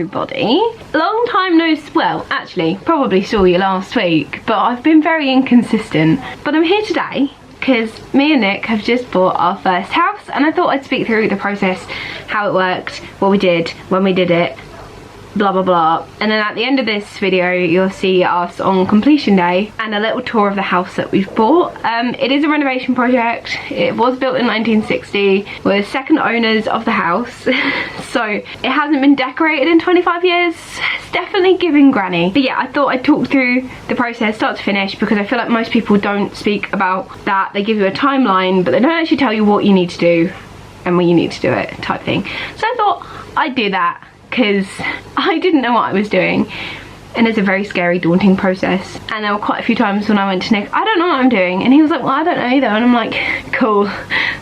everybody. Long time no, well, actually, probably saw you last week, but I've been very inconsistent. But I'm here today because me and Nick have just bought our first house, and I thought I'd speak through the process, how it worked, what we did, when we did it, blah blah blah. And then at the end of this video you'll see us on completion day and a little tour of the house that we've bought. It is a renovation project. It was built in 1960. We're second owners of the house so it hasn't been decorated in 25 years. It's definitely giving granny. But yeah, I thought I'd talk through the process start to finish, because I feel like most people don't speak about that. They give you a timeline but they don't actually tell you what you need to do and when you need to do it, type thing. So I thought I'd do that because I didn't know what I was doing, and it's a very scary, daunting process. And there were quite a few times when I went to Nick, I don't know what I'm doing, and he was like, well, I don't know either, and I'm like, cool.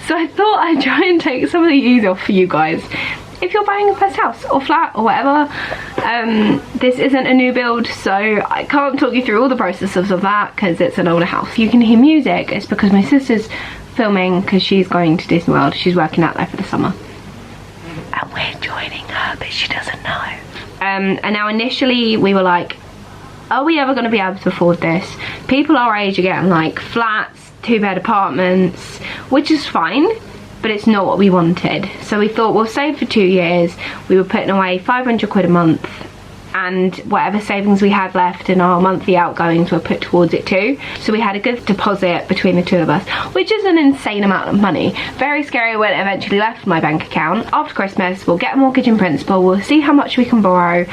So I thought I'd try and take some of the ease off for you guys if you're buying a first house or flat or whatever. This isn't a new build, so I can't talk you through all the processes of that because it's an older house. You can hear music, it's because my sister's filming because she's going to Disney World. She's working out there for the summer and we're joining her, but she doesn't know. And now initially we were like, are we ever going to be able to afford this? People our age are getting like flats, 2-bed apartments, which is fine, but it's not what we wanted. So we thought we'll save for 2 years. We were putting away 500 quid a month, and whatever savings we had left in our monthly outgoings were put towards it too. So we had a good deposit between the two of us, which is an insane amount of money. Very scary when it eventually left my bank account. After Christmas, we'll get a mortgage in principle, we'll see how much we can borrow,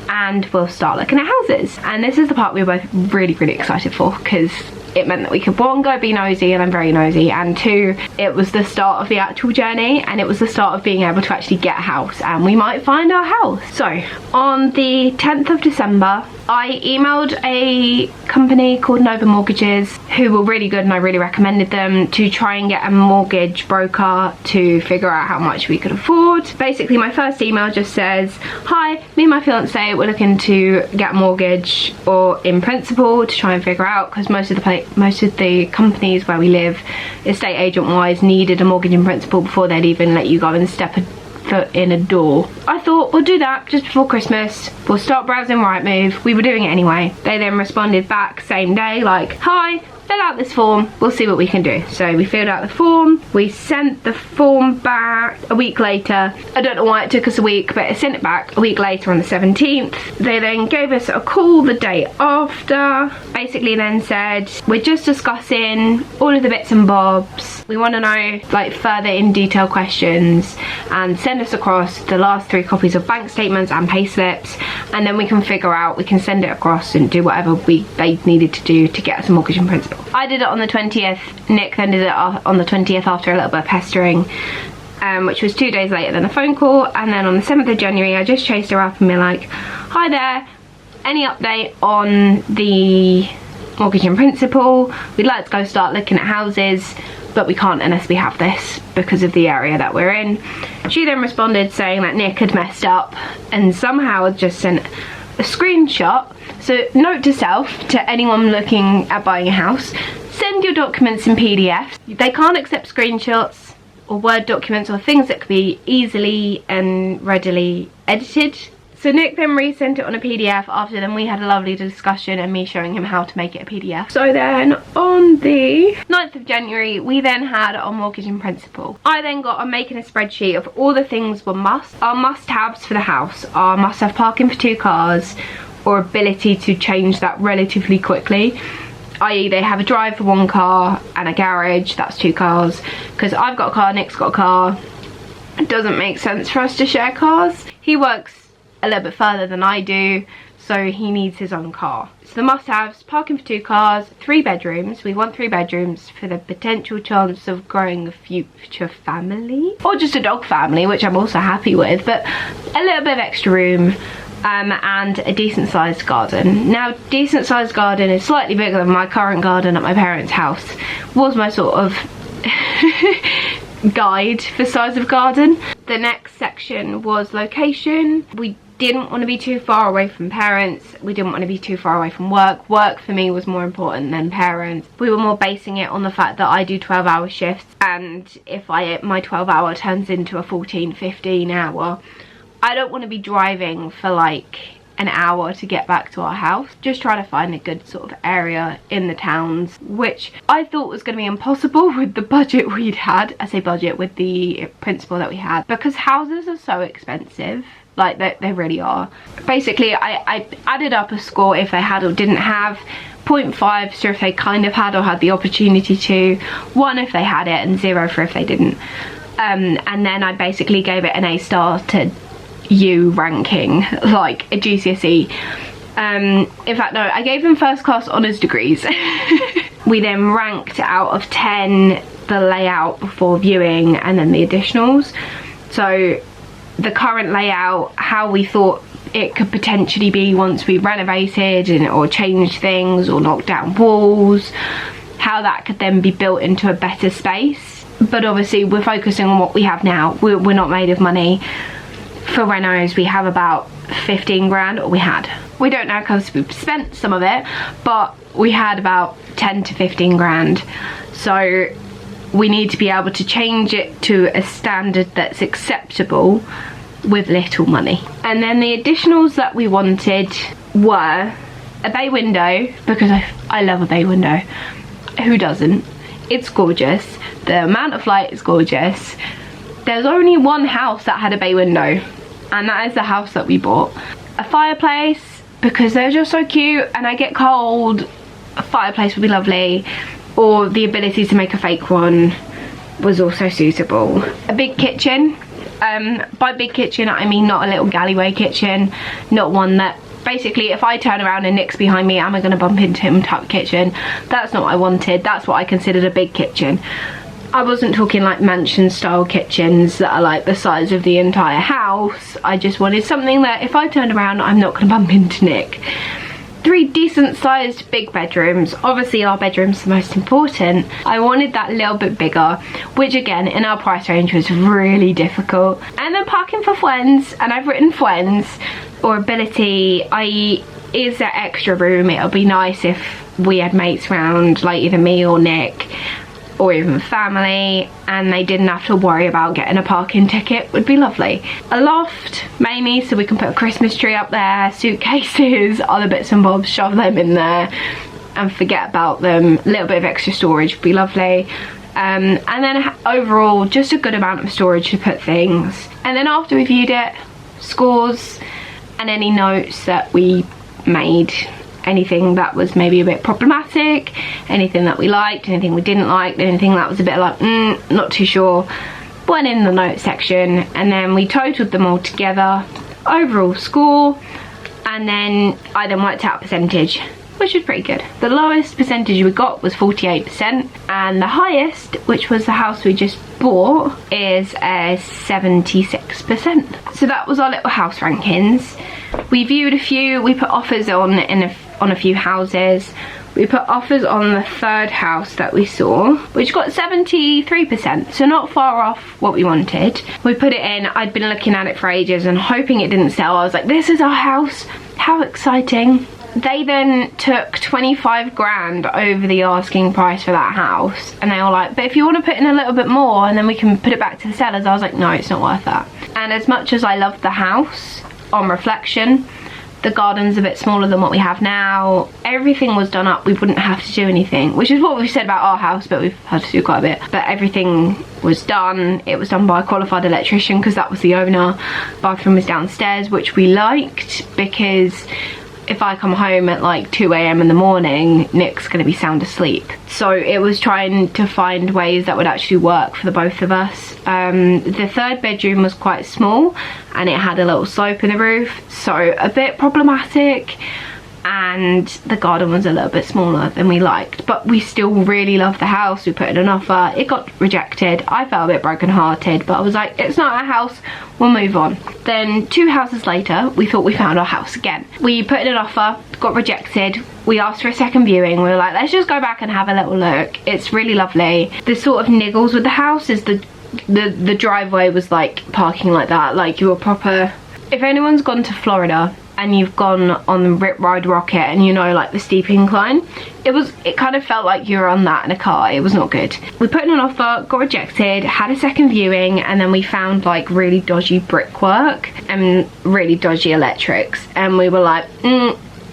and we'll start looking at houses. And this is the part we were both really, really excited for, because it meant that we could, one, go be nosy, and I'm very nosy, and two, it was the start of the actual journey, and it was the start of being able to actually get a house, and we might find our house. So on the 10th of December, I emailed a company called Nova Mortgages, who were really good and I really recommended them, to try and get a mortgage broker to figure out how much we could afford. Basically my first email just says, hi, me and my fiance, we're looking to get a mortgage or in principle to try and figure out, because most of the companies where we live, estate agent wise, needed a mortgage in principle before they'd even let you go and step a foot in a door. I thought we'll do that just before Christmas. We'll start browsing Rightmove. We were doing it anyway. They then responded back same day like, hi, fill out this form, we'll see what we can do. So we filled out the form, we sent the form back a week later. I don't know why it took us a week, but I sent it back a week later on the 17th. They then gave us a call the day after, basically then said, we're just discussing all of the bits and bobs. We want to know like further in detail questions, and send us across the last 3 copies of bank statements and pay slips, and then we can figure out, we can send it across and do whatever they needed to do to get us a mortgage in principle. I did it on the 20th, Nick then did it on the 20th after a little bit of pestering, which was 2 days later than a phone call. And then on the 7th of January I just chased her up and been like, hi there, any update on the mortgage in principle? We'd like to go start looking at houses, but we can't unless we have this because of the area that we're in. She then responded saying that Nick had messed up and somehow had just sent a screenshot. So note to self, to anyone looking at buying a house, send your documents in PDFs. They can't accept screenshots or Word documents or things that could be easily and readily edited. So Nick then resent it on a PDF. After then we had a lovely discussion and me showing him how to make it a PDF. So then on the 9th of January we then had our mortgage in principle. I then got on making a spreadsheet of all the things were our must-haves for the house. Our must-have parking for 2 cars, or ability to change that relatively quickly, i.e. they have a drive for 1 car and a garage, that's 2 cars, because I've got a car, Nick's got a car. It doesn't make sense for us to share cars. He works a little bit further than I do, so he needs his own car. So the must-haves, parking for 2 cars, 3 bedrooms. We want 3 bedrooms for the potential chance of growing a future family, or just a dog family, which I'm also happy with, but a little bit of extra room. And a decent sized garden. Now, decent sized garden is slightly bigger than my current garden at my parents' house. Was my sort of guide for size of garden. The next section was location. We didn't want to be too far away from parents. We didn't want to be too far away from work. Work for me was more important than parents. We were more basing it on the fact that I do 12-hour shifts, and if my 12-hour turns into a 14-15 hour, I don't want to be driving for like an hour to get back to our house. Just trying to find a good sort of area in the towns, which I thought was going to be impossible with the budget we'd had. I say budget, with the principal that we had, because houses are so expensive. Like they really are. Basically I added up a score if they had or didn't have, 0.5 so if they kind of had or had the opportunity to, 1 if they had it, and 0 for if they didn't. And then I basically gave it an A star to U ranking, like a GCSE. In fact, no, I gave them first class honours degrees. We then ranked out of 10 the layout before viewing, and then the additionals. So the current layout, how we thought it could potentially be once we renovated or changed things or knocked down walls, how that could then be built into a better space. But obviously we're focusing on what we have now. We're not made of money. For renos we have about 15 grand, or we had. We don't know because we've spent some of it, but we had about 10 to 15 grand. So we need to be able to change it to a standard that's acceptable with little money. And then the additionals that we wanted were a bay window, because I love a bay window. Who doesn't? It's gorgeous. The amount of light is gorgeous. There's only one house that had a bay window, and that is the house that we bought. A fireplace, because they're just so cute and I get cold. A fireplace would be lovely, or the ability to make a fake one was also suitable. A big kitchen. By big kitchen I mean not a little galleyway kitchen, not one that basically if I turn around and Nick's behind me, am I going to bump into him type kitchen. That's not what I wanted. That's what I considered a big kitchen. I wasn't talking like mansion style kitchens that are like the size of the entire house. I just wanted something that if I turned around, I'm not going to bump into Nick. 3 decent sized big bedrooms. Obviously our bedroom's the most important. I wanted that a little bit bigger, which again in our price range was really difficult. And then parking for friends, and I've written friends or ability, i.e. is there extra room? It'll be nice if we had mates round, like either me or Nick, or even family, and they didn't have to worry about getting a parking ticket. Would be lovely. A loft maybe, so we can put a Christmas tree up there, suitcases, other bits and bobs, shove them in there and forget about them. A little bit of extra storage would be lovely. And then overall just a good amount of storage to put things. And then after we viewed it, scores and any notes that we made. Anything that was maybe a bit problematic, anything that we liked, anything we didn't like, anything that was a bit like not too sure, went in the notes section, and then we totaled them all together, overall score, and then I then worked out percentage, which was pretty good. The lowest percentage we got was 48%, and the highest, which was the house we just bought, is 76%. So that was our little house rankings. We viewed a few, we put offers on a few houses. We put offers on the 3rd house that we saw, which got 73%, so not far off what we wanted. We put it in. I'd been looking at it for ages and hoping it didn't sell. I was like, this is our house, how exciting. They then took 25 grand over the asking price for that house, and they were like, but if you want to put in a little bit more and then we can put it back to the sellers. I was like, no, it's not worth that. And as much as I loved the house, on reflection, the garden's a bit smaller than what we have now. Everything was done up. We wouldn't have to do anything, which is what we've said about our house, but we've had to do quite a bit. But everything was done. It was done by a qualified electrician because that was the owner. Bathroom was downstairs, which we liked, because if I come home at like 2 AM in the morning, Nick's gonna be sound asleep. So it was trying to find ways that would actually work for the both of us. The 3rd bedroom was quite small and it had a little slope in the roof, so a bit problematic, and the garden was a little bit smaller than we liked, but we still really loved the house. We put in an offer, it got rejected. I felt a bit broken-hearted, but I was like, it's not our house, we'll move on. Then 2 houses later, we thought we found our house again. We put in an offer, got rejected. We asked for a second viewing. We were like, let's just go back and have a little look. It's really lovely. The sort of niggles with the house is the driveway was like parking like that, like you were proper. If anyone's gone to Florida and you've gone on the Rip Ride Rocket and you know, like the steep incline. It kind of felt like you were on that in a car. It was not good. We put in an offer, got rejected, had a second viewing, and then we found like really dodgy brickwork and really dodgy electrics, and we were like,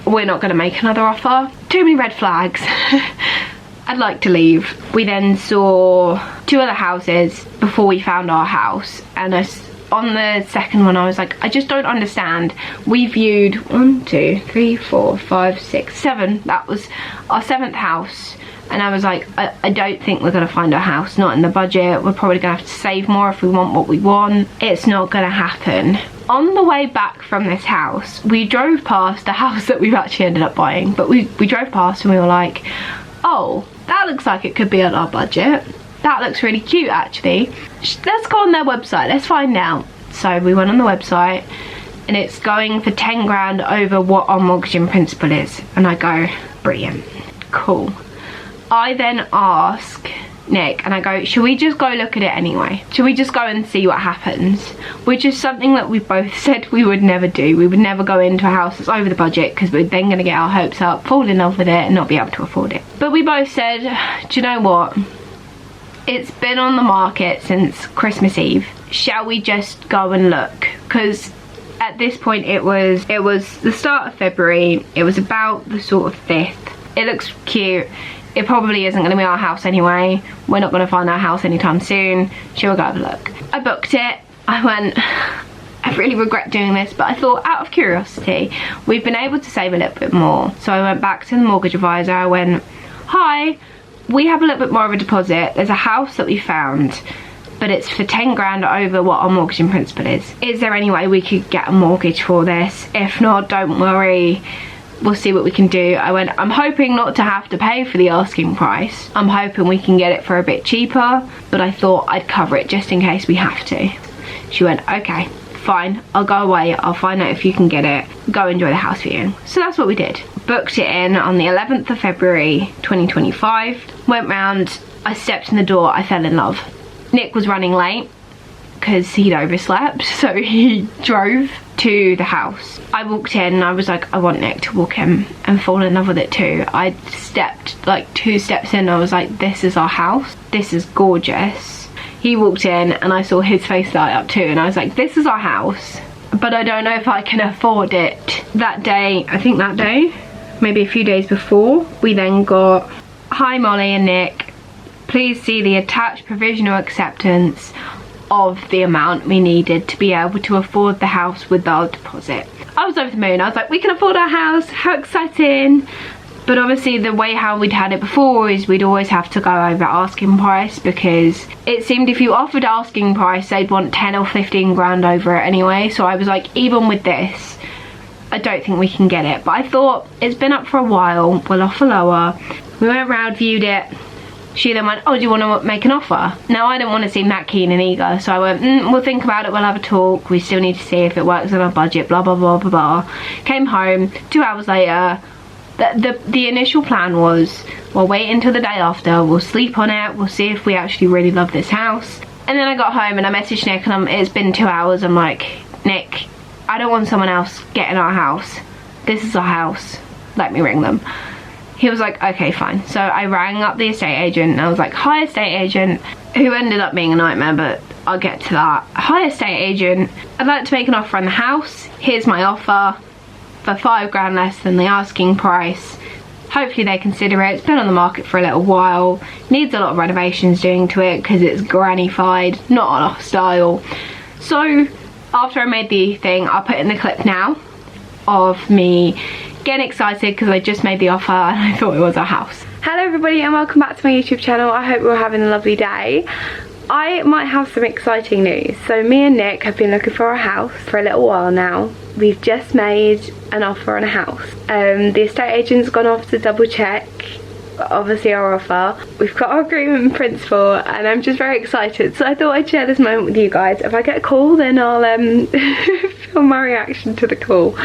we're not going to make another offer. Too many red flags. I'd like to leave. We then saw 2 other houses before we found our house, and on the second one I was like, I just don't understand. We viewed 1, 2, 3, 4, 5, 6, 7. That was our 7th house, and I was like, I don't think we're gonna find our house, not in the budget. We're probably gonna have to save more if we want what we want. It's not gonna happen. On the way back from this house, we drove past the house that we've actually ended up buying, but we drove past and we were like, oh, that looks like it could be on our budget. That looks really cute actually. Let's go on their website, let's find out. So we went on the website and it's going for 10 grand over what our mortgage in principle is. And I go, brilliant, cool. I then ask Nick and I go, should we just go look at it anyway? Should we just go and see what happens? Which is something that we both said we would never do. We would never go into a house that's over the budget, because we're then going to get our hopes up, fall in love with it and not be able to afford it. But we both said, do you know what? It's been on the market since Christmas Eve. Shall we just go and look? Because at this point it was the start of February. It was about the sort of 5th. It looks cute. It probably isn't going to be our house anyway. We're not going to find our house anytime soon. Shall we go have a look? I booked it. I went, I really regret doing this, but I thought, out of curiosity, we've been able to save a little bit more. So I went back to the mortgage advisor. I went, hi, we have a little bit more of a deposit. There's a house that we found, but it's for 10 grand over what our mortgage in principle is. Is there any way we could get a mortgage for this? If not, don't worry. We'll see what we can do. I went, I'm hoping not to have to pay for the asking price. I'm hoping we can get it for a bit cheaper, but I thought I'd cover it just in case we have to. She went, okay, fine, I'll go away. I'll find out if you can get it. Go enjoy the house viewing. So that's what we did. Booked it in on the 11th of February 2025. Went round, I stepped in the door, I fell in love. Nick was running late because he'd overslept, so he drove to the house. I walked in and I was like, I want Nick to walk in and fall in love with it too. I stepped like 2 steps in, I was like, this is our house, this is gorgeous. He walked in and I saw his face light up too, and I was like, this is our house, but I don't know if I can afford it. That day, I think that day, maybe a few days before, we then got, hi Molly and Nick, please see the attached provisional acceptance of the amount we needed to be able to afford the house with our deposit. I was over the moon. I was like, we can afford our house, how exciting. But obviously the way how we'd had it before is we'd always have to go over asking price, because it seemed if you offered asking price they'd want 10 or 15 grand over it anyway. So I was like, even with this, I don't think we can get it. But I thought, it's been up for a while, we'll offer lower. We went round, viewed it. She then went, oh, do you want to make an offer? Now, I didn't want to seem that keen and eager, so I went, we'll think about it, we'll have a talk, we still need to see if it works on our budget, blah, blah, blah, blah, blah. Came home, 2 hours later, the initial plan was, we'll wait until the day after, we'll sleep on it, we'll see if we actually really love this house. And then I got home and I messaged Nick, and it's been 2 hours, I'm like, Nick, I don't want someone else getting our house. This is our house, let me ring them. He was like, okay, fine. So I rang up the estate agent and I was like, hi estate agent, who ended up being a nightmare, but I'll get to that. Hi estate agent, I'd like to make an offer on the house. Here's my offer for 5 grand less than the asking price. Hopefully they consider it. It's been on the market for a little while. Needs a lot of renovations doing to it because it's granny-fied, not our style. So after I made the thing, I'll put in the clip now of me getting excited because I just made the offer and I thought it was our house. Hello everybody and welcome back to my YouTube channel. I hope you're having a lovely day. I might have some exciting news. So me and Nick have been looking for a house for a little while now. We've just made an offer on a house. The estate agent's gone off to double check obviously our offer. We've got our agreement in principle and I'm just very excited, so I thought I'd share this moment with you guys. If I get a call then I'll film my reaction to the call.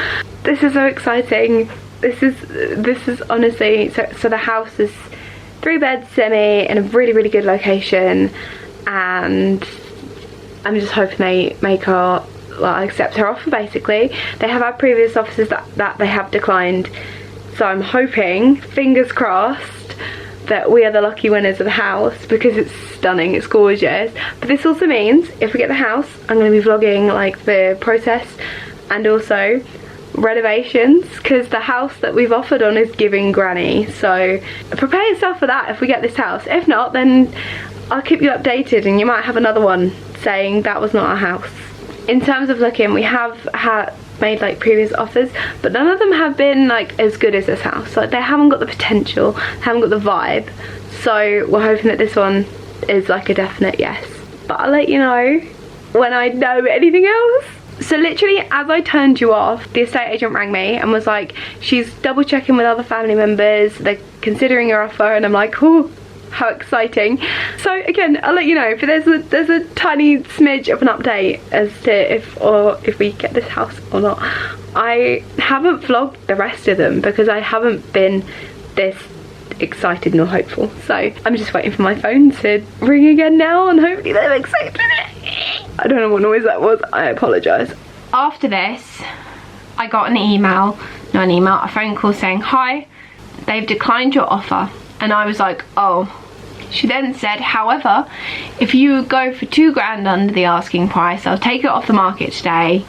This is so exciting. This is honestly, so the house is 3-bed semi in a really good location, and I'm just hoping they make our like, accept her offer basically. They have had previous offers that they have declined, so I'm hoping, fingers crossed, that we are the lucky winners of the house, because it's stunning, it's gorgeous. But this also means if we get the house, I'm going to be vlogging like the process and also renovations, because the house that we've offered on is giving granny. So prepare yourself for that if we get this house. If not, then I'll keep you updated and you might have another one saying that was not our house. In terms of looking, we have made like previous offers, but none of them have been like as good as this house. Like, they haven't got the potential, they haven't got the vibe. So we're hoping that this one is like a definite yes. But I'll let you know when I know anything else. So literally as I turned you off, the estate agent rang me and was like, she's double checking with other family members, they're considering your offer, and I'm like, oh, how exciting. So again, I'll let you know, but there's a tiny smidge of an update as to if we get this house or not. I haven't vlogged the rest of them because I haven't been this excited nor hopeful, so I'm just waiting for my phone to ring again now, and hopefully they're excited. I don't know what noise that was, I apologise. After this, I got a phone call saying, hi, they've declined your offer. And I was like, oh. She then said, however, if you go for £2,000 under the asking price, I'll take it off the market today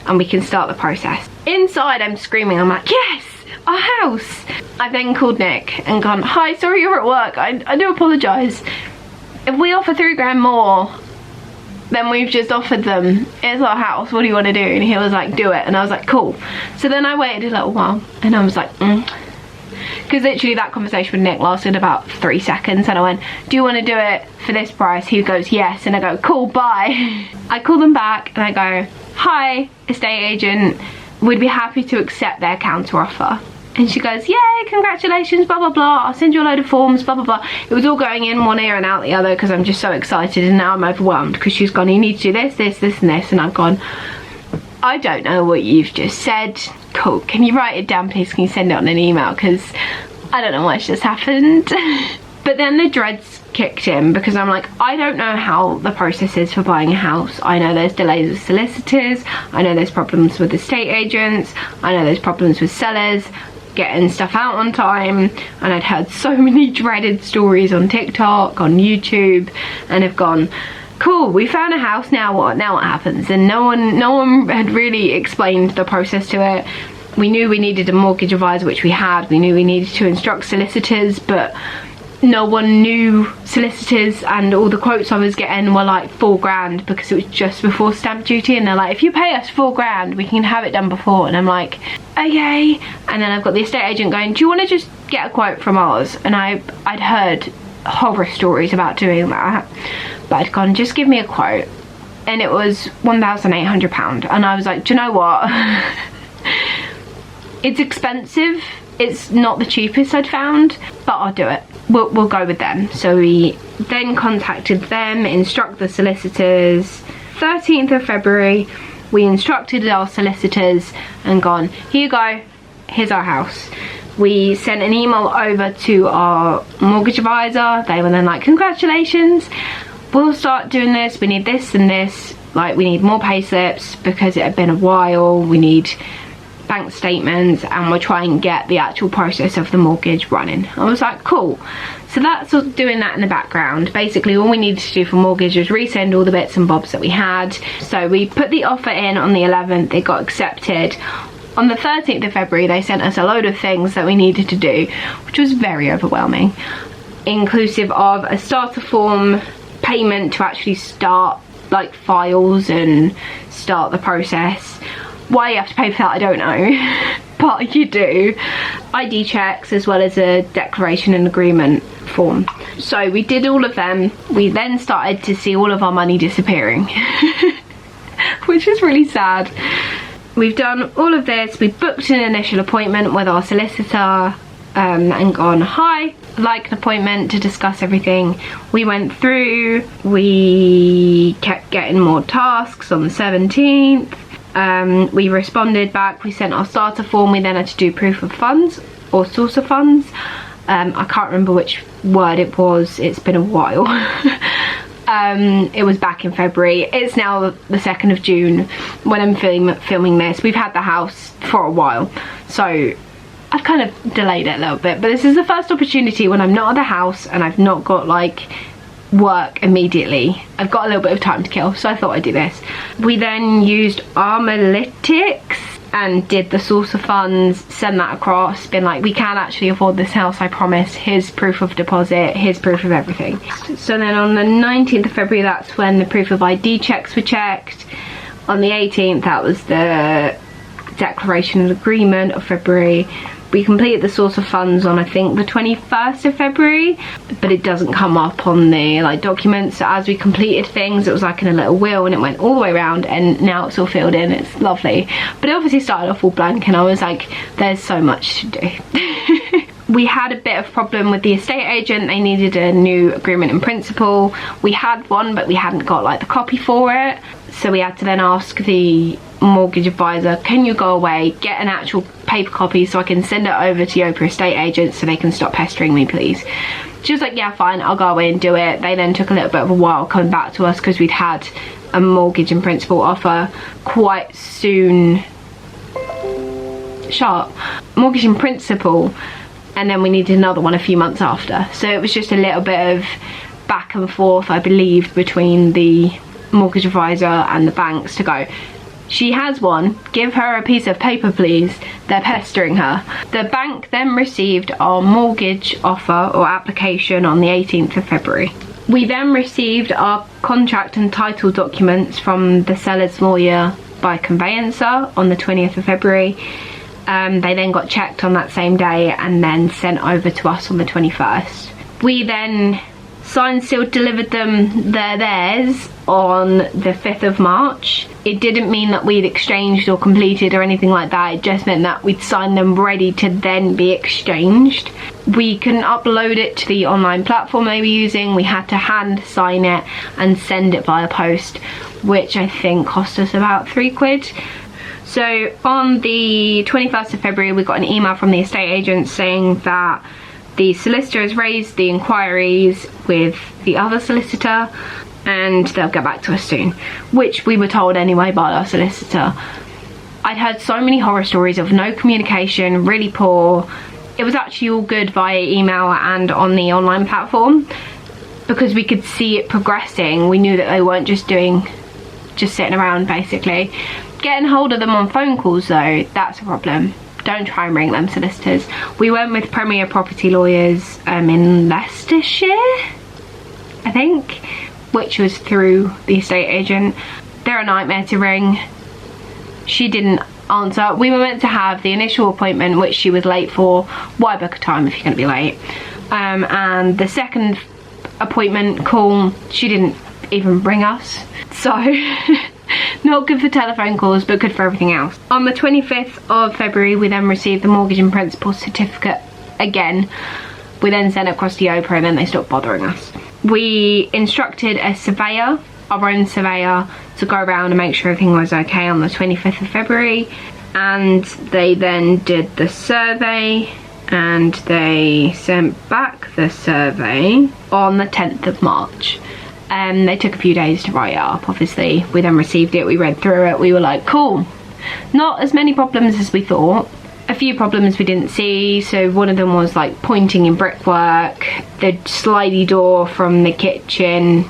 and we can start the process. Inside I'm screaming, I'm like, yes, our house. I then called Nick and gone, hi, sorry you're at work, I do apologise. If we offer £3,000 more than we've just offered them, it's our house, what do you want to do? And he was like, do it. And I was like, cool. So then I waited a little while and I was like, because literally that conversation with Nick lasted about 3 seconds, and I went, do you want to do it for this price? He goes, yes. And I go, cool, bye. I call them back and I go, hi, estate agent, we'd be happy to accept their counter offer. And she goes, yay, congratulations, blah blah blah, I'll send you a load of forms, blah blah blah. It was all going in one ear and out the other because I'm just so excited, and now I'm overwhelmed because she's gone, you need to do this, this, this and this. And I've gone, I don't know what you've just said. Cool, can you write it down please? Can you send it on an email? Because I don't know what's just happened. But then the dreads kicked in, because I'm like, I don't know how the process is for buying a house. I know there's delays with solicitors, I know there's problems with estate agents, I know there's problems with sellers getting stuff out on time, and I'd heard so many dreaded stories on TikTok, on YouTube, and have gone, cool, we found a house, now what happens? And no one had really explained the process to it. We knew we needed a mortgage advisor, which we had. We knew we needed to instruct solicitors, but no one knew solicitors, and all the quotes I was getting were like £4,000 because it was just before stamp duty, and they're like, if you pay us £4,000 we can have it done before. And I'm like, okay. And then I've got the estate agent going, do you want to just get a quote from ours? And I'd heard horror stories about doing that, but I'd gone, just give me a quote, and it was £1,800. And I was like, do you know what? It's expensive, it's not the cheapest I'd found, but I'll do it. We'll go with them. So we then contacted them, instruct the solicitors. 13th of February we instructed our solicitors and gone, here you go, here's our house. We sent an email over to our mortgage advisor. They were then like, congratulations, we'll start doing this, we need this and this, like we need more pay slips because it had been a while, we need bank statements, and we'll try and get the actual process of the mortgage running. I was like, cool. So that's doing that in the background. Basically all we needed to do for mortgage was resend all the bits and bobs that we had. So we put the offer in on the 11th, it got accepted. On the 13th of February they sent us a load of things that we needed to do, which was very overwhelming, inclusive of a starter form, payment to actually start like files and start the process. Why you have to pay for that I don't know, but you do. ID checks, as well as a declaration and agreement form. So we did all of them. We then started to see all of our money disappearing, which is really sad. We've done all of this. We booked an initial appointment with our solicitor and gone, hi, I'd like an appointment to discuss everything. We went through, we kept getting more tasks on the 17th. We responded back, we sent our starter form, we then had to do proof of funds or source of funds. I can't remember which word it was, it's been a while. It was back in February. It's now the 2nd of June when I'm filming this. We've had the house for a while, so I've kind of delayed it a little bit, but this is the first opportunity when I'm not at the house and I've not got like work immediately. I've got a little bit of time to kill, so I thought I'd do this. We then used Armalytics and did the source of funds, send that across, been like, we can actually afford this house, I promise. Here's proof of deposit, here's proof of everything. So then on the 19th of February, that's when the proof of ID checks were checked. On the 18th, that was the declaration of agreement of February. We completed the source of funds on, I think, the 21st of February, but it doesn't come up on the like documents. So as we completed things, it was like in a little wheel and it went all the way around, and now it's all filled in. It's lovely, but it obviously started off all blank and I was like, there's so much to do. We had a bit of problem with the estate agent. They needed a new agreement in principle. We had one, but we hadn't got like the copy for it, so we had to then ask the mortgage advisor, can you go away, get an actual paper copy so I can send it over to Yopa estate agents so they can stop pestering me, please. She was like, yeah, fine, I'll go away and do it. They then took a little bit of a while coming back to us because we'd had a mortgage in principle offer quite soon, mortgage in principle, and then we needed another one a few months after. So it was just a little bit of back and forth, I believe, between the mortgage advisor and the banks to go, she has one, give her a piece of paper please. They're pestering her. The bank then received our mortgage offer or application on the 18th of February. We then received our contract and title documents from the seller's lawyer by conveyancer on the 20th of February. They then got checked on that same day and then sent over to us on the 21st. We then signed, sealed, delivered them, they're theirs, on the 5th of March. It didn't mean that we'd exchanged or completed or anything like that. It just meant that we'd signed them ready to then be exchanged. We couldn't upload it to the online platform they were using. We had to hand sign it and send it via post, which I think cost us about £3. So on the 21st of February, we got an email from the estate agent saying that the solicitor has raised the inquiries with the other solicitor and they'll get back to us soon, which we were told anyway by our solicitor. I'd heard so many horror stories of no communication, really poor. It was actually all good via email and on the online platform because we could see it progressing. We knew that they weren't just sitting around basically. Getting hold of them on phone calls though, that's a problem. Don't try and ring them, solicitors. We went with Premier Property Lawyers in Leicestershire, I think, which was through the estate agent. They're a nightmare to ring. She didn't answer. We were meant to have the initial appointment, which she was late for. Why book a time if you're going to be late? And the second appointment call, she didn't even ring us. So not good for telephone calls, but good for everything else. On the 25th of February, we then received the mortgage in principle certificate again. We then sent it across to Yopa and then they stopped bothering us. We instructed a surveyor, our own surveyor, to go around and make sure everything was okay on the 25th of February. And they then did the survey and they sent back the survey on the 10th of March. They took a few days to write it up, obviously. We then received it, we read through it, we were like, cool. Not as many problems as we thought. A few problems we didn't see, so one of them was like pointing in brickwork, the slidey door from the kitchen,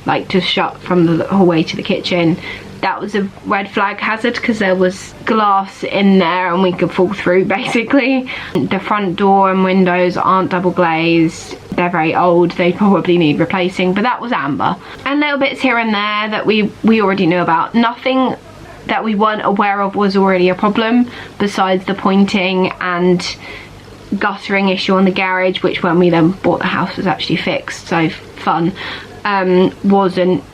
like just shut from the hallway to the kitchen. That was a red flag hazard because there was glass in there and we could fall through basically. The front door and windows aren't double glazed. They're very old, they probably need replacing, but that was amber. And little bits here and there that we already knew about. Nothing that we weren't aware of was already a problem, besides the pointing and guttering issue on the garage, which when we then bought the house was actually fixed, so fun. Wasn't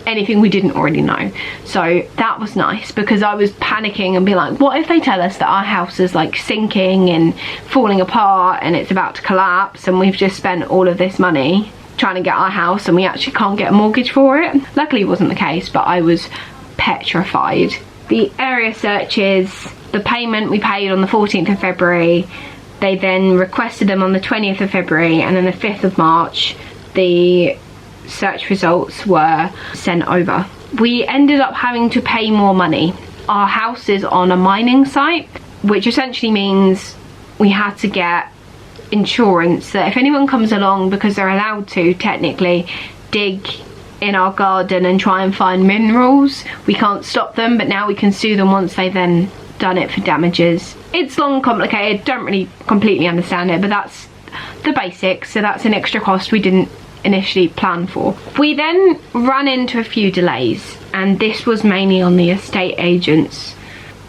anything we didn't already know. So that was nice because I was panicking and being like, what if they tell us that our house is like sinking and falling apart and it's about to collapse and we've just spent all of this money trying to get our house and we actually can't get a mortgage for it? Luckily it wasn't the case, but I was petrified. The area searches, the payment we paid on the 14th of February, they then requested them on the 20th of February, and then the 5th of March the search results were sent over. We ended up having to pay more money. Our house is on a mining site, which essentially means we had to get insurance that if anyone comes along, because they're allowed to technically dig in our garden and try and find minerals, we can't stop them, but now we can sue them once they've then done it for damages. It's long and complicated, don't really completely understand it, but that's the basics. So that's an extra cost we didn't initially plan for. We then ran into a few delays, and this was mainly on the estate agent's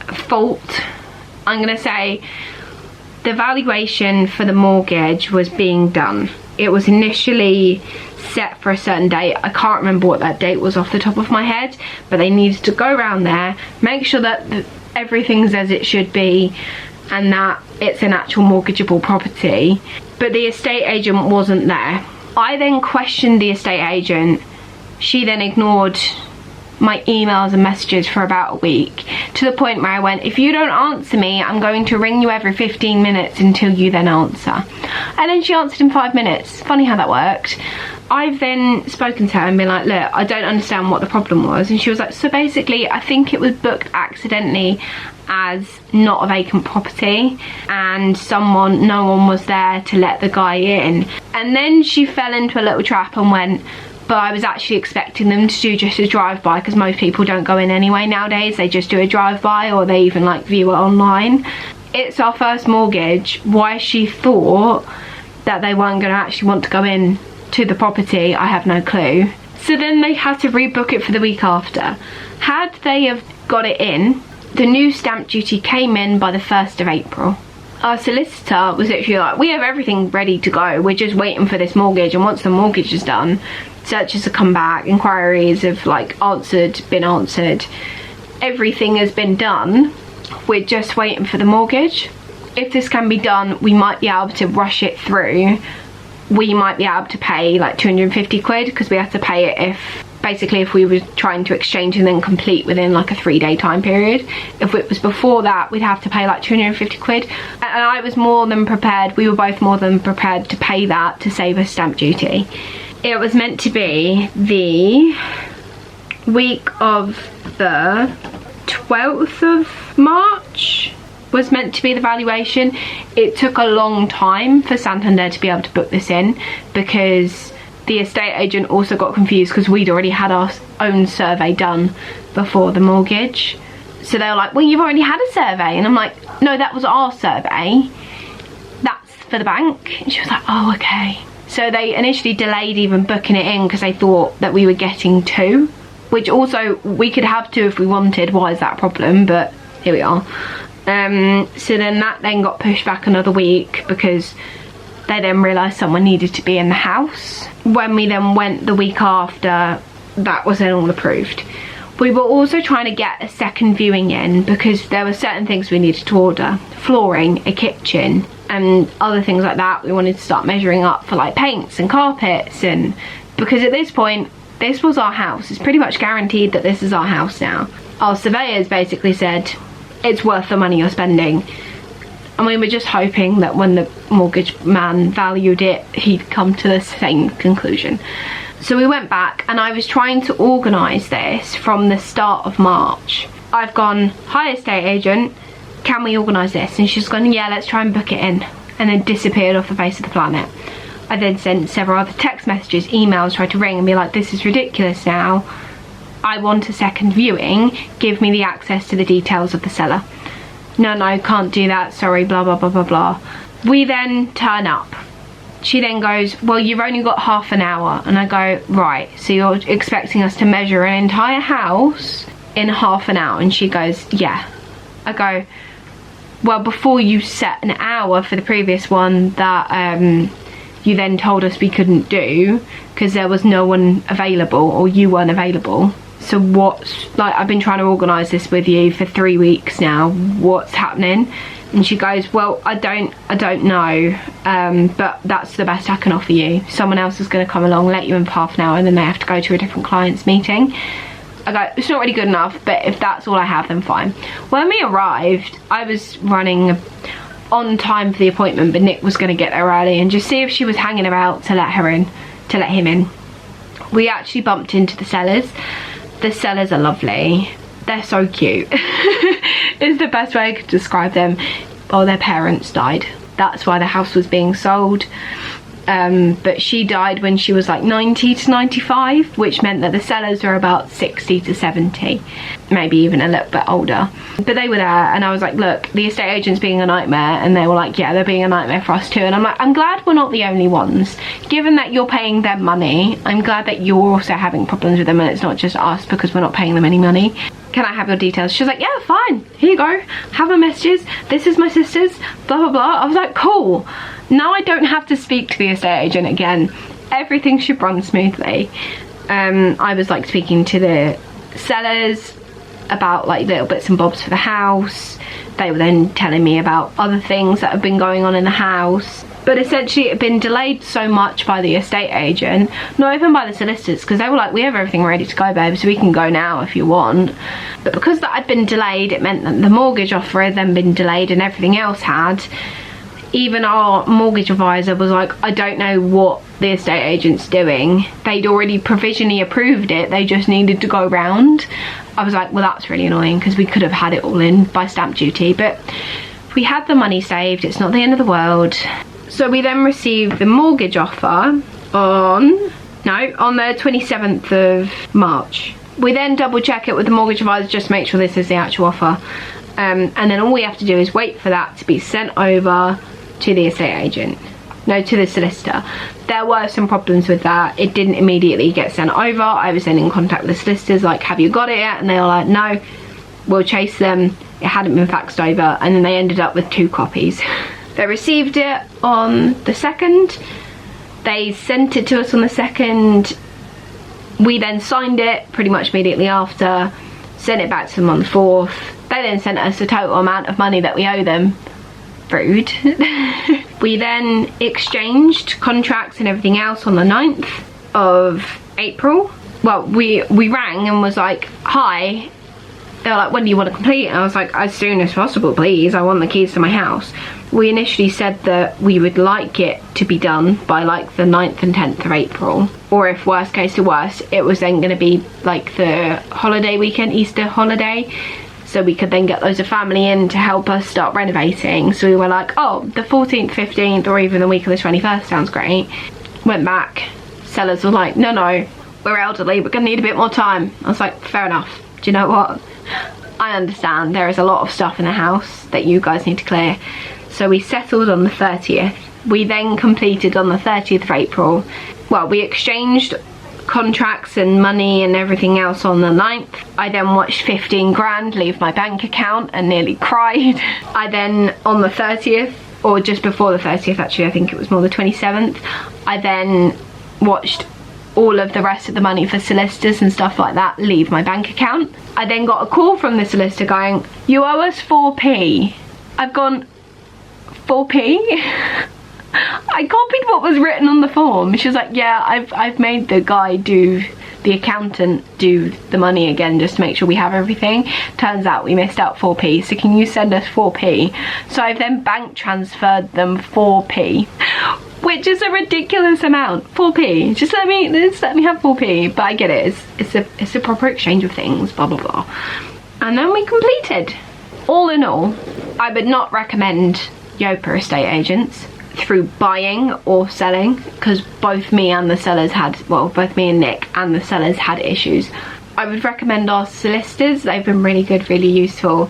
fault. I'm gonna say the valuation for the mortgage was being done. It was initially set for a certain date. I can't remember what that date was off the top of my head, but they needed to go around there, make sure that everything's as it should be and that it's an actual mortgageable property, but the estate agent wasn't there. I then questioned the estate agent. She then ignored my emails and messages for about a week, to the point where I went, if you don't answer me, I'm going to ring you every 15 minutes until you then answer. And then she answered in 5 minutes. Funny how that worked. I've then spoken to her and been like, look, I don't understand what the problem was. And she was like, so basically I think it was booked accidentally as not a vacant property, and no one was there to let the guy in. And then she fell into a little trap and went, but I was actually expecting them to do just a drive-by, because most people don't go in anyway nowadays. They just do a drive-by, or they even like view it online. It's our first mortgage. Why she thought that they weren't going to actually want to go in to the property, I have no clue. So then they had to rebook it for the week after. Had they have got it in, the new stamp duty came in by the 1st of April. Our solicitor was literally like, we have everything ready to go, we're just waiting for this mortgage, and once the mortgage is done, searches have come back, inquiries have like been answered, everything has been done, we're just waiting for the mortgage. If this can be done, we might be able to rush it through. We might be able to pay like 250 quid, because we have to pay it if we were trying to exchange and then complete within like a 3-day time period. If it was before that, we'd have to pay like 250 quid. And I was more than prepared, we were both more than prepared to pay that to save us stamp duty. It was meant to be the week of the 12th of March was meant to be the valuation. It took a long time for Santander to be able to book this in, because the estate agent also got confused because we'd already had our own survey done before the mortgage. So they were like, well, you've already had a survey. And I'm like, no, that was our survey. That's for the bank. And she was like, oh, okay. So they initially delayed even booking it in because they thought that we were getting 2, which also we could have 2 if we wanted. Why is that a problem? But here we are. So then that then got pushed back another week, because they then realised someone needed to be in the house. When we then went the week after, that was then all approved. We were also trying to get a second viewing in, because there were certain things we needed to order. Flooring, a kitchen, and other things like that. We wanted to start measuring up for like paints and carpets, and because at this point, this was our house. It's pretty much guaranteed that this is our house now. Our surveyors basically said, it's worth the money you're spending. And we were just hoping that when the mortgage man valued it, he'd come to the same conclusion. So we went back, and I was trying to organise this from the start of March. I've gone, hi estate agent, can we organise this? And she's gone, yeah, let's try and book it in. And then disappeared off the face of the planet. I then sent several other text messages, emails, tried to ring and be like, this is ridiculous now. I want a second viewing, give me the access to the details of the seller. No, can't do that, sorry, blah, blah, blah, blah, blah. We then turn up. She then goes, well, you've only got half an hour. And I go, right, so you're expecting us to measure an entire house in half an hour? And she goes, yeah. I go, well, before you set an hour for the previous one that you then told us we couldn't do because there was no one available, or you weren't available. So what's, like, I've been trying to organise this with you for 3 weeks now, what's happening? And she goes, well, I don't know, but that's the best I can offer you. Someone else is going to come along, let you in for half an hour, and then they have to go to a different client's meeting. I go, it's not really good enough, but if that's all I have, then fine. When we arrived, I was running on time for the appointment, but Nick was going to get there early and just see if she was hanging about to let him in. We actually bumped into the sellers. The sellers are lovely. They're so cute. Is the best way I could describe them. Oh, their parents died. That's why the house was being sold. But she died when she was like 90 to 95, which meant that the sellers were about 60 to 70, maybe even a little bit older. But they were there, and I was like, look, the estate agent's being a nightmare. And they were like, yeah, they're being a nightmare for us too. And I'm like, I'm glad we're not the only ones. Given that you're paying them money, I'm glad that you're also having problems with them, and it's not just us because we're not paying them any money. Can I have your details? She was like, yeah, fine, here you go, have my messages, this is my sister's, blah blah blah. I was like, cool, now I don't have to speak to the estate agent again. Everything should run smoothly. I was like speaking to the sellers about like little bits and bobs for the house. They were then telling me about other things that have been going on in the house. But essentially it had been delayed so much by the estate agent, not even by the solicitors, because they were like, we have everything ready to go, babe, so we can go now if you want. But because that had been delayed, it meant that the mortgage offer had then been delayed and everything else had. Even our mortgage advisor was like, I don't know what the estate agent's doing. They'd already provisionally approved it, they just needed to go round. I was like, well, that's really annoying, because we could have had it all in by stamp duty. But we had the money saved, it's not the end of the world. So we then received the mortgage offer on the 27th of March. We then double check it with the mortgage advisor just to make sure this is the actual offer. And then all we have to do is wait for that to be sent over to the estate agent. No, to the solicitor. There were some problems with that. It didn't immediately get sent over. I was then in contact with the solicitors like, have you got it yet? And they were like, no, we'll chase them. It hadn't been faxed over. And then they ended up with 2 copies. They received it on the 2nd. They sent it to us on the 2nd. We then signed it pretty much immediately after, sent it back to them on the 4th. They then sent us the total amount of money that we owe them. Rude. We then exchanged contracts and everything else on the 9th of April. Well, we rang and was like, hi. They were like, when do you want to complete? And I was like, as soon as possible, please. I want the keys to my house. We initially said that we would like it to be done by like the 9th and 10th of April. Or if worst case to worst, it was then going to be like the holiday weekend, Easter holiday. So we could then get loads of family in to help us start renovating. So we were like, oh, the 14th, 15th, or even the week of the 21st sounds great. Went back. Sellers were like, no, we're elderly, we're going to need a bit more time. I was like, fair enough. Do you know what? I understand there is a lot of stuff in the house that you guys need to clear. So we settled on the 30th. We then completed on the 30th of April. Well, we exchanged contracts and money and everything else on the 9th. I then watched 15 grand leave my bank account and nearly cried. I then, on the 30th, or just before the 30th actually, I think it was more the 27th, I then watched all of the rest of the money for solicitors and stuff like that leave my bank account. I then got a call from the solicitor going, you owe us 4p. I've gone, 4p? I copied what was written on the form. She was like, yeah, I've made the guy do, the accountant do the money again just to make sure we have everything. Turns out we missed out 4p, so can you send us 4p? So I've then bank transferred them 4p, which is a ridiculous amount. 4p, just let me have 4p. But I get it, it's a proper exchange of things, blah blah blah. And then we completed. All in all, I would not recommend Yopa estate agents through buying or selling, because both me and the sellers had, well, both me and Nick and the sellers had issues. I would recommend our solicitors. They've been really good, really useful,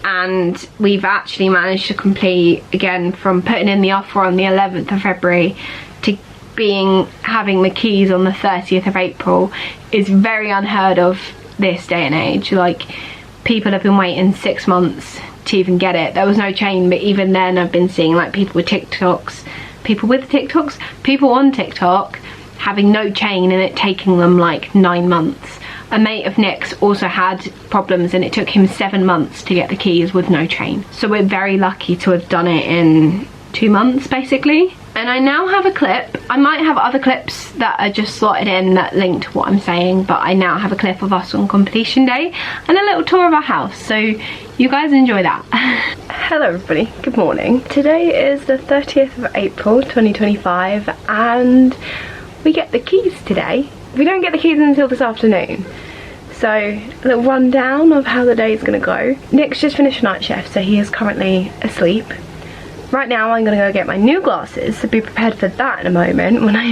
and we've actually managed to complete again from putting in the offer on the 11th of February to having the keys on the 30th of April is very unheard of this day and age. Like, people have been waiting 6 months to even get it. There was no chain, but even then I've been seeing like people on TikTok having no chain and it taking them like 9 months. A mate of Nick's also had problems and it took him 7 months to get the keys with no chain. So we're very lucky to have done it in 2 months basically. And I now have a clip. I might have other clips that are just slotted in that link to what I'm saying, but I now have a clip of us on completion day and a little tour of our house, so you guys enjoy that. Hello everybody, good morning. Today is the 30th of April 2025 and we get the keys today. we don't get the keys until this afternoon. So, a little rundown of how the day is going to go. Nick's just finished night shift, so he is currently asleep. Right now I'm going to go get my new glasses, so be prepared for that in a moment when I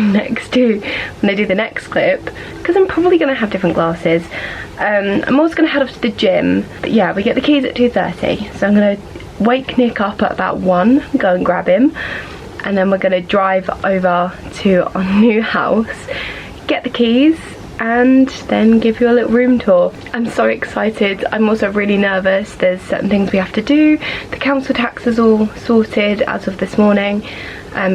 do the next clip, because I'm probably going to have different glasses. I'm also going to head off to the gym, but yeah, we get the keys at 2:30, so I'm going to wake Nick up at about 1, go and grab him, and then we're going to drive over to our new house, get the keys, and then give you a little room tour. I'm so excited. I'm also really nervous. There's certain things we have to do. The council tax is all sorted as of this morning,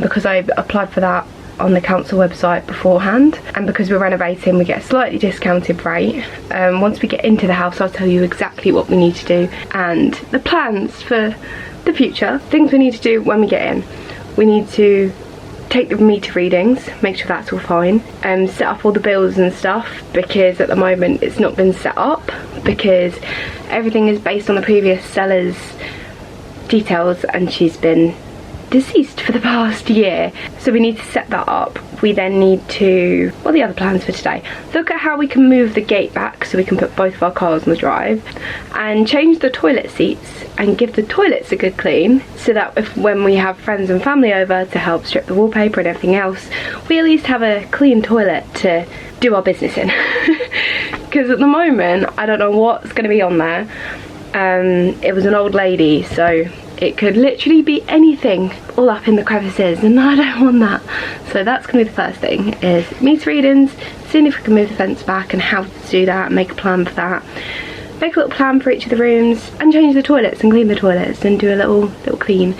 because I applied for that on the council website beforehand, and because we're renovating we get a slightly discounted rate. Once we get into the house I'll tell you exactly what we need to do and the plans for the future. Things we need to do when we get in. We need to take the meter readings, make sure that's all fine, set up all the bills and stuff, because at the moment it's not been set up because everything is based on the previous seller's details and she's been deceased for the past year, so we need to set that up. We then need to, what are the other plans for today? Look at how we can move the gate back so we can put both of our cars on the drive, and change the toilet seats and give the toilets a good clean, so that if when we have friends and family over to help strip the wallpaper and everything else, we at least have a clean toilet to do our business in. Because at the moment I don't know what's going to be on there. It was an old lady, so it could literally be anything all up in the crevices, and I don't want that. So that's going to be the first thing, is meter readings, seeing if we can move the fence back and how to do that, make a plan for that, make a little plan for each of the rooms, and change the toilets and clean the toilets and do a little clean.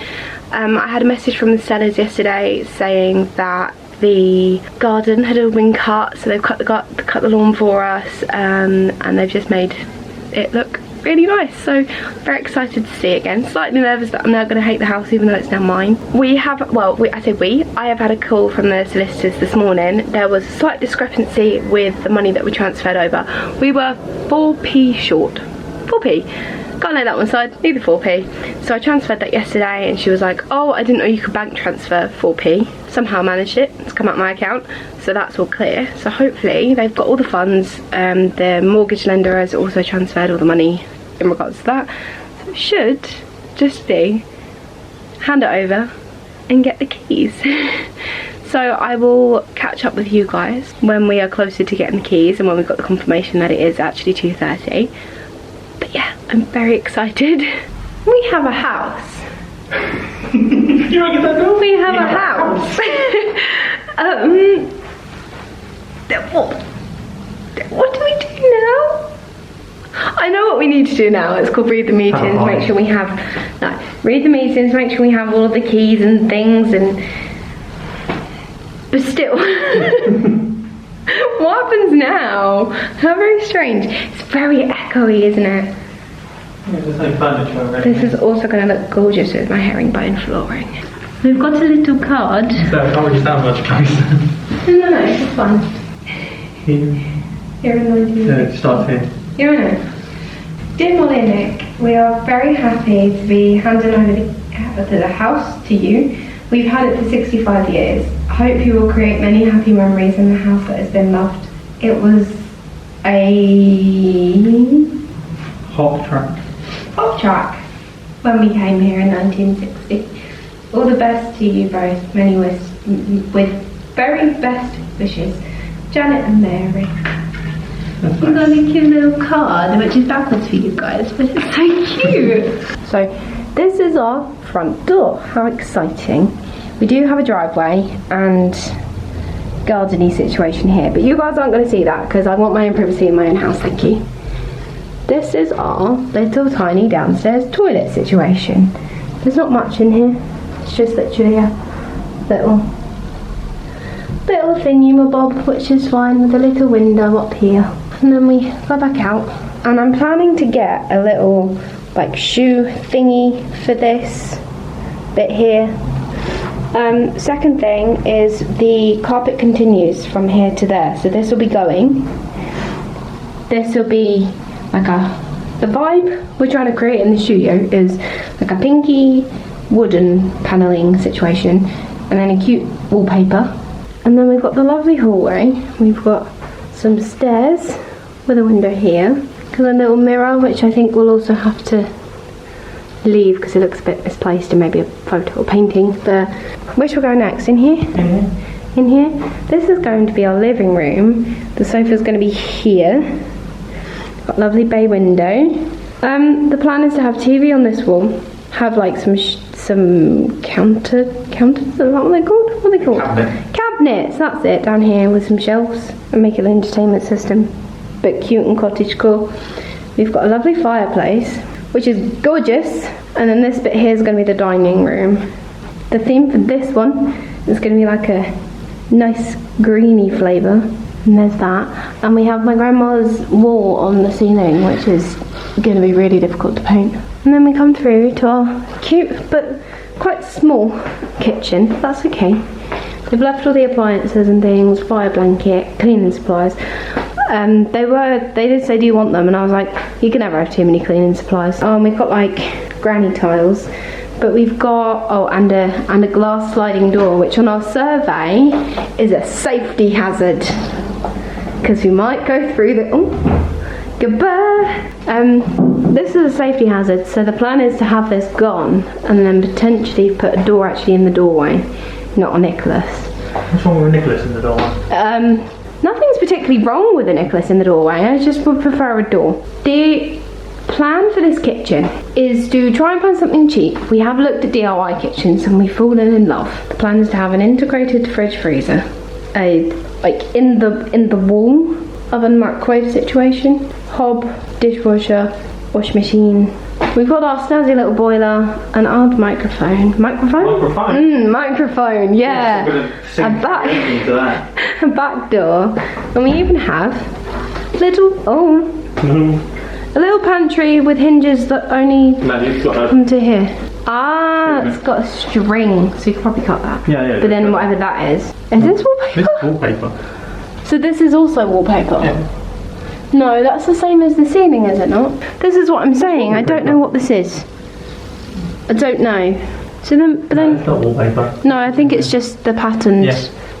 I had a message from the sellers yesterday saying that the garden had all been cut, so they've cut the lawn for us, and they've just made it look really nice, so very excited to see it again. Slightly nervous that I'm now going to hate the house even though it's now mine. I have had a call from the solicitors this morning. There was a slight discrepancy with the money that we transferred over. We were 4p short. 4p. Can't lay that one aside, need the 4p. So I transferred that yesterday and she was like, oh, I didn't know you could bank transfer 4p. Somehow managed it, it's come out my account, so that's all clear. So hopefully they've got all the funds. The mortgage lender has also transferred all the money in regards to that. So it should just be hand it over and get the keys. So I will catch up with you guys when we are closer to getting the keys and when we've got the confirmation that it is actually 2:30. But yeah, I'm very excited. We have a house. You want to get that door? We have a house. What do we do now? I know what we need to do now. It's called read the meetings, make sure we have, read the meetings, make sure we have all of the keys and things, and but still. What happens now? How very strange. It's very echoey, isn't it? Yeah, there's no furniture already. This is also going to look gorgeous with my herringbone flooring. We've got a little card. So I can't really sound much closer. No, it's fun. Here in 19. No, it starts here. Here I know. Dear Molly and Nick, we are very happy to be handing over the house to you. We've had it for 65 years. I hope you will create many happy memories in the house that has been loved. It was a Hop track when we came here in 1960. All the best to you both. With very best wishes, Janet and Mary. We've got a cute little card which is backwards for you guys, but it's so cute. So this is our front door. How exciting. We do have a driveway and gardeny situation here, but you guys aren't going to see that because I want my own privacy in my own house, thank you. This is our little tiny downstairs toilet situation. There's not much in here. It's just literally a little thingy-mabob, which is fine, with a little window up here. And then we go back out. And I'm planning to get a little like shoe thingy for this bit here. Second thing is the carpet continues from here to there. So this will be going. This will be like the vibe we're trying to create in the studio is like a pinky wooden paneling situation, and then a cute wallpaper. And then we've got the lovely hallway. We've got some stairs with a window here. Because a little mirror, which I think we'll also have to leave because it looks a bit misplaced and maybe a photo or painting. But where shall we go next? In here? In here. This is going to be our living room. The sofa's going to be here. Got a lovely bay window. The plan is to have TV on this wall. Have like some counters. Is that what they're called? What are they called? Cabinets. That's it. Down here with some shelves and make it an entertainment system. Bit cute and cottagecore. We've got a lovely fireplace, which is gorgeous. And then this bit here is going to be the dining room. The theme for this one is going to be like a nice greeny flavour. And there's that. And we have my grandma's wall on the ceiling, which is going to be really difficult to paint. And then we come through to our cute but quite small kitchen. That's okay. They've left all the appliances and things, fire blanket, cleaning supplies. They did say, do you want them? And I was like, you can never have too many cleaning supplies. And we've got like granny tiles, but we've got, and a glass sliding door, which on our survey is a safety hazard. Because we might go through goodbye. This is a safety hazard, so the plan is to have this gone and then potentially put a door actually in the doorway, not a Nicholas. What's wrong with a Nicholas in the doorway? Nothing's particularly wrong with a Nicholas in the doorway, I just would prefer a door. The plan for this kitchen is to try and find something cheap. We have looked at DIY kitchens and we've fallen in love. The plan is to have an integrated fridge freezer, like in the wall oven microwave situation, hob, dishwasher, washing machine. We've got our snazzy little boiler, an old microphone. Microphone, yeah. A back door. And we even have a little pantry with hinges that only come to here. It's got a string, so you could probably cut that. Yeah. But then whatever that is this wallpaper? This is wallpaper. So this is also wallpaper? Yeah. No, that's the same as the ceiling, is it not? This is what I'm saying. I don't know what this is. I don't know. So then, No, it's not wallpaper. No, I think it's just the patterned,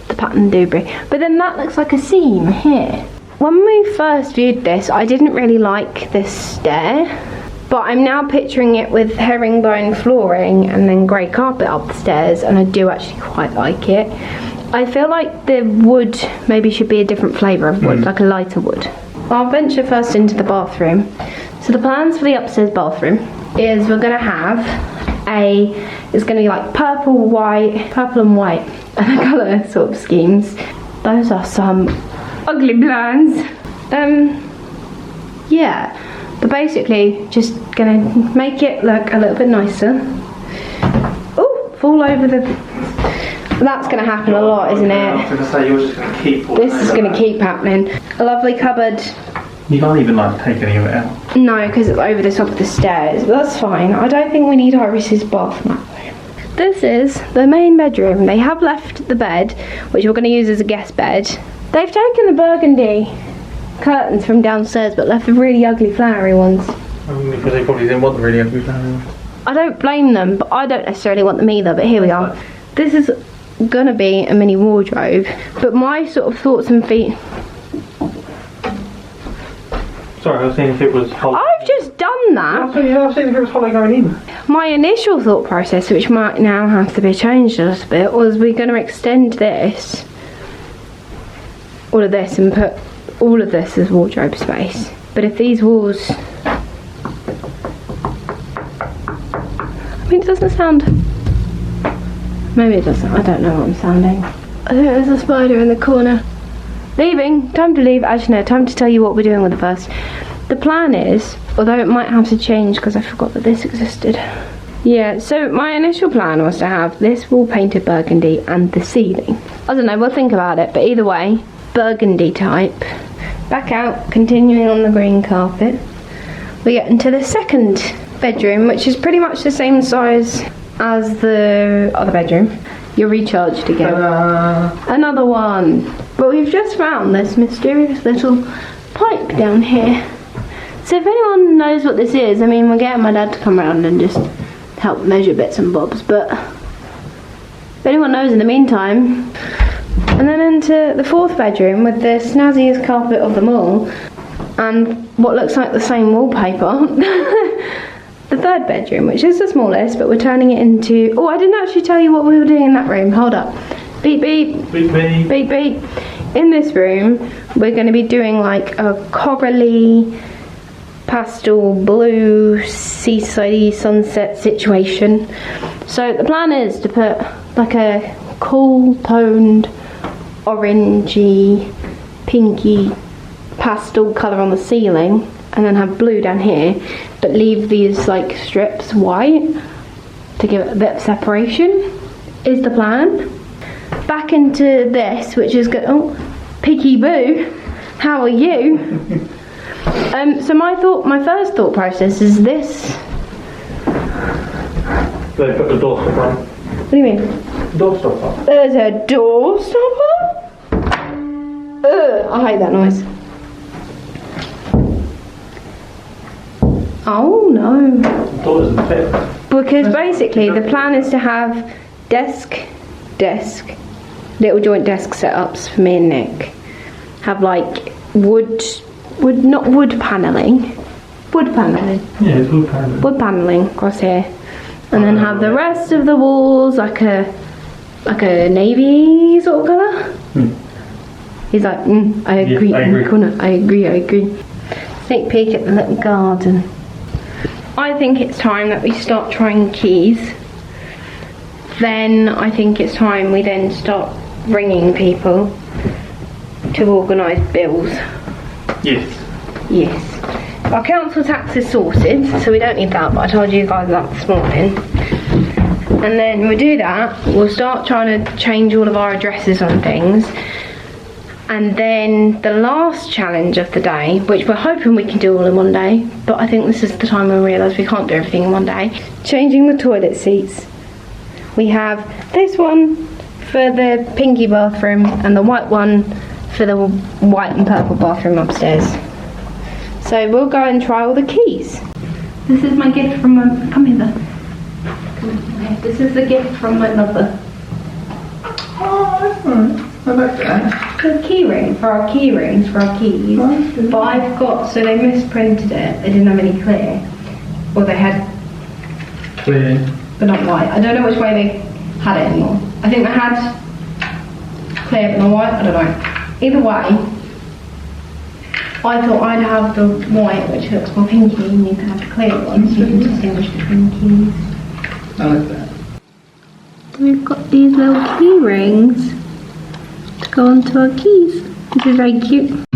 the patterned debris. But then that looks like a seam here. When we first viewed this, I didn't really like this stair, but I'm now picturing it with herringbone flooring and then grey carpet up the stairs, and I do actually quite like it. I feel like the wood maybe should be a different flavour of wood, like a lighter wood. I'll venture first into the bathroom. So the plans for the upstairs bathroom is we're going to have it's going to be like purple and white and the colour sort of schemes. Those are some ugly plans. Yeah, but basically just going to make it look a little bit nicer. Oh, fall over the... That's going to happen a lot, isn't it? I was going to say, you're just going to keep... This is going to keep happening. A lovely cupboard. You can't even like take any of it out. No, because it's over the top of the stairs, but that's fine. I don't think we need Iris's bath mat though. This is the main bedroom. They have left the bed, which we're going to use as a guest bed. They've taken the burgundy curtains from downstairs, but left the really ugly flowery ones. Because they probably didn't want the really ugly flowery ones. I don't blame them, but I don't necessarily want them either, but here we are. This is gonna be a mini wardrobe, but my sort of thoughts and feet... Sorry, I was saying if it was hollow. I've just done that. I was saying if it was hollow going in. My initial thought process, which might now have to be changed a little bit, was we're going to extend this, all of this, and put all of this as wardrobe space. But if these walls... I mean, it doesn't sound... Maybe it doesn't. I don't know what I'm sounding. I think there's a spider in the corner. Leaving. Time to leave. Actually, no, time to tell you what we're doing with it first. The plan is, although it might have to change because I forgot that this existed. Yeah, so my initial plan was to have this wall painted burgundy and the ceiling. I don't know, we'll think about it, but either way, burgundy type. Back out, continuing on the green carpet. We get into the second bedroom, which is pretty much the same size as the other bedroom. You're recharged again. Another one. But we've just found this mysterious little pipe down here. So if anyone knows what this is, I mean, we're getting my dad to come around and just help measure bits and bobs, but if anyone knows in the meantime, And then into the fourth bedroom with the snazziest carpet of them all and what looks like the same wallpaper. The third bedroom, which is the smallest, but we're turning it into... Oh, I didn't actually tell you what we were doing in that room. Hold up. Beep, beep. Beep, beep. Beep, beep. In this room, we're going to be doing like a corally, pastel blue, seaside sunset situation. So the plan is to put like a cool toned, orangey, pinky pastel colour on the ceiling, and then have blue down here, but leave these like strips white to give it a bit of separation, is the plan. Back into this, which is good. Oh, Piggy Boo, how are you? So my first thought process is this. They put the door stop on. What do you mean? Door stop on. There's a door stopper? Ugh, I hate that noise. Oh no. The door doesn't fit. Because basically the plan is to have desk, little joint desk setups for me and Nick. Have like not wood panelling. Yeah, it's wood paneling. Wood panelling across here. And then have the rest of the walls like a navy sort of colour. He's like, I agree. Yeah, I agree. I agree. Sneak peek at the little garden. I think it's time that we start trying keys. Then I think it's time we then start ringing people to organise bills. Yes. Yes. Our council tax is sorted, so we don't need that, but I told you guys that this morning. And then we'll do that, we'll start trying to change all of our addresses on things. And then the last challenge of the day, which we're hoping we can do all in one day, but I think this is the time we realise we can't do everything in one day. Changing the toilet seats. We have this one for the pinky bathroom and the white one for the white and purple bathroom upstairs. So we'll go and try all the keys. This is my gift from my... Come here. This is the gift from my mother. Oh, that's nice. I like that. The key ring for our key rings for our keys. But I've got... So they misprinted it. They didn't have any clear. Or they had... Clear. But not white. I don't know which way they had it anymore. I think they had clear but not white. I don't know. Either way, I thought I'd have the white, which looks more pinky, and you can have the clear one, so you can distinguish between keys. I like that. We've got these little key rings to go onto our keys. This is very cute.